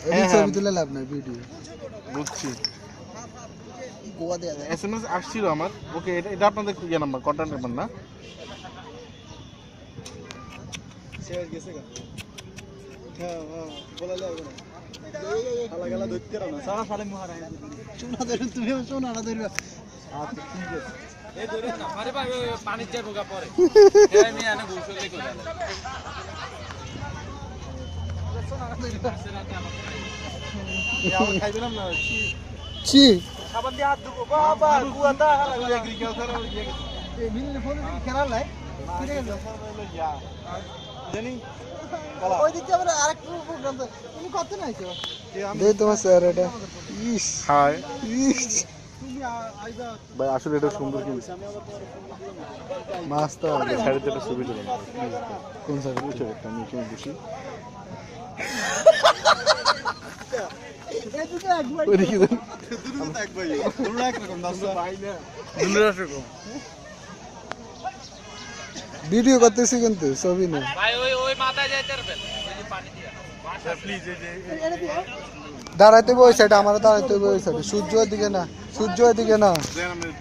edit ছবি তুলে লাভ নাই ভিডিও বুঝছি গোয়া দেয়া যায় এসএমএস আসছিল আমার ওকে এটা আপনাদের ইয়ে নাম্বার কন্ট্যাক্ট নাম্বার না শেয়ার গেছে গা হ্যাঁ হ্যাঁ বলা লাগবে না শালা গলা ধরতে না সারা সালে মুহারা সোনা ধরে তুমি সোনা না ধরবে আচ্ছা ঠিক আছে এই ধরে না আরে ভাই পানির যা ঢোকা পড়ে এই আমি এনে গোসলে কই গেল সোনা না ধরবে আমরা খাইছিলাম না ছি খাবার দিয়ে হাত ধুবো বাবা কুয়াটা এগ্রিকালচার এই মিলে ফোন খেলা লাই ফিরে গেল জানি ওই দিকে আমরা আরেকটা প্রোগ্রাম তুমি কত নাইছো দে তোমার স্যার এটা ইস হাই ইস তুমি আইবা ভাই আসলে এটা সুন্দর কিন্তু মাছ তো সাইডে একটা ছবি তুলে কোন স্যার বুঝছো একটা আমি কেমন বসি এদিকে একবার ওইদিকে দেন দুটো তো একবার দুটো একরকম দাস ভাই না দুলরাস রকম ভিডিও করতেছি কিন্তু ছবি না ভাই ওই মাথায় যাইতে পারবেন ওই যে পানি দিয়া প্লিজ এই যে দাঁড়াইতে বই সাইড আমার দাঁড়াইতে বই সাইড সূর্য দিকে না সূর্য দিকে না দেন আমি